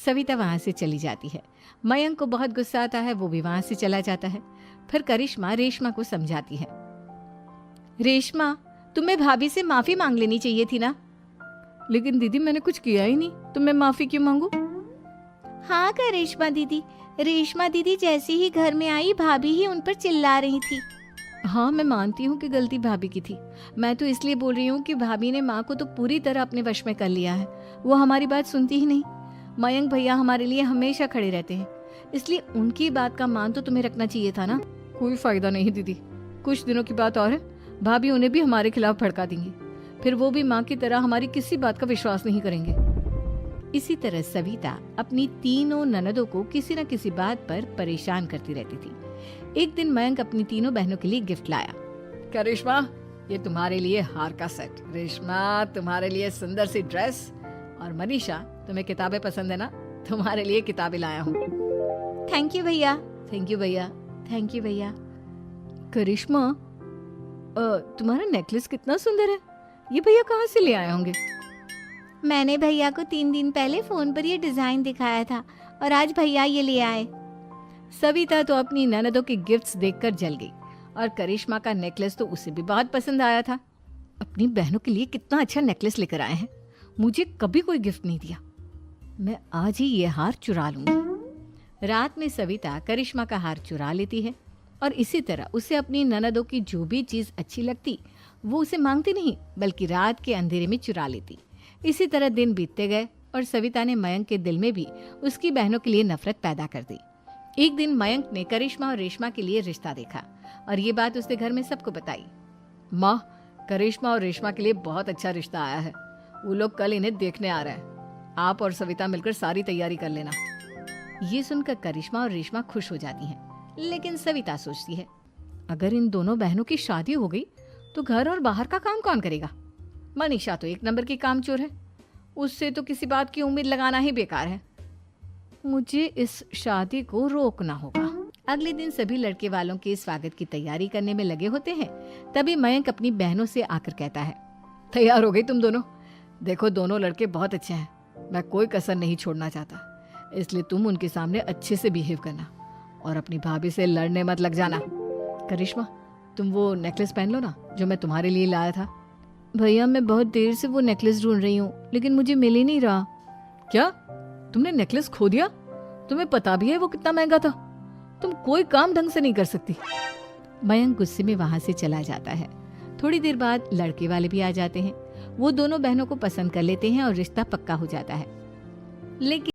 सविता वहाँ से चली जाती है। मयंक को बहुत गुस्सा आता है, वो भी वहाँ से चला जाता है। फिर करिश्मा रेशमा को समझाती है। रेशमा, तुम्हें भाभी से माफी मांग लेनी चाहिए थी ना। लेकिन दीदी मैंने कुछ किया ही नहीं, तो मैं माफी क्यों मांगू? हाँ करिश्मा दीदी, रेशमा दीदी जैसे ही घर में आई भाभी ही उन पर चिल्ला रही थी। हाँ मैं मानती हूँ कि गलती भाभी की थी। मैं तो इसलिए बोल रही हूँ कि भाभी ने माँ को तो पूरी तरह अपने वश में कर लिया है। वो हमारी बात सुनती ही नहीं। मयंक भैया हमारे लिए हमेशा खड़े रहते हैं, इसलिए उनकी बात का मान तो तुम्हें रखना चाहिए था ना। कोई फायदा नहीं दीदी, कुछ दिनों की बात और है, भाभी उन्हें भी हमारे खिलाफ भड़का देंगी। फिर वो भी माँ की तरह हमारी किसी बात का विश्वास नहीं करेंगे। इसी तरह सविता अपनी तीनों ननदों को किसी न किसी बात पर परेशान करती रहती थी। एक दिन मयंक अपनी तीनों बहनों के लिए गिफ्ट लाया। क्या रेशमा, ये तुम्हारे लिए हार का सेट, रेशमा तुम्हारे लिए सुंदर सी ड्रेस, और मनीषा तुम्हें किताबें पसंद है ना, तुम्हारे लिए किताबें लाया हूँ। थैंक यू भैया। थैंक यू भैया। थैंक यू भैया। करिश्मा, तुम्हारा नेकलेस कितना सुंदर है, ये भैया कहाँ से ले आए होंगे? मैंने भैया को 3 दिन पहले फोन पर ये डिजाइन दिखाया था और आज भैया ये ले आए। सविता तो अपनी ननदों के गिफ्ट्स देखकर जल गई और करिश्मा का नेकलेस तो उसे भी बहुत पसंद आया था। अपनी बहनों के लिए कितना अच्छा नेकलेस लेकर आए हैं, मुझे कभी कोई गिफ्ट नहीं दिया। मैं आज ही ये हार चुरा लूंगी। रात में सविता करिश्मा का हार चुरा लेती है और इसी तरह उसे अपनी ननदों की जो भी चीज अच्छी लगती वो उसे मांगती नहीं, बल्कि रात के अंधेरे में चुरा लेती। इसी तरह दिन बीतते गए और सविता ने मयंक के दिल में भी उसकी बहनों के लिए नफरत पैदा कर दी। एक दिन मयंक ने करिश्मा और रेशमा के लिए रिश्ता देखा और ये बात उसने घर में सबको बताई। माँ, करिश्मा और रेशमा के लिए बहुत अच्छा रिश्ता आया है, वो लोग कल इन्हें देखने आ रहे हैं, आप और सविता मिलकर सारी तैयारी कर लेना। ये सुनकर करिश्मा और रेशमा खुश हो जाती हैं, लेकिन सविता सोचती है अगर इन दोनों बहनों की शादी हो गई तो घर और बाहर का काम कौन करेगा? मनीषा तो 1 नंबर की कामचोर है, उससे तो किसी बात की उम्मीद लगाना ही बेकार है। मुझे इस शादी को रोकना होगा। अगले दिन सभी लड़के वालों के स्वागत की तैयारी करने में लगे होते हैं। तभी मयंक अपनी बहनों से आकर कहता है, तैयार हो गई तुम दोनों? देखो दोनों लड़के बहुत अच्छे हैं, मैं कोई कसर नहीं छोड़ना चाहता, इसलिए तुम उनके सामने अच्छे से बिहेव करना और अपनी भाभी से लड़ने मत लग जाना। करिश्मा, तुम वो नेकलेस पहन लो ना जो मैं तुम्हारे लिए लाया था। भैया मैं बहुत देर से वो नेकलेस ढूंढ रही हूँ, लेकिन मुझे मिल ही नहीं रहा। क्या, तुमने नेकलेस खो दिया? तुम्हें पता भी है वो कितना महंगा था, तुम कोई काम ढंग से नहीं कर सकती। मयंक गुस्से में वहां से चला जाता है। थोड़ी देर बाद लड़के वाले भी आ जाते हैं। वो दोनों बहनों को पसंद कर लेते हैं और रिश्ता पक्का हो जाता है। लेकिन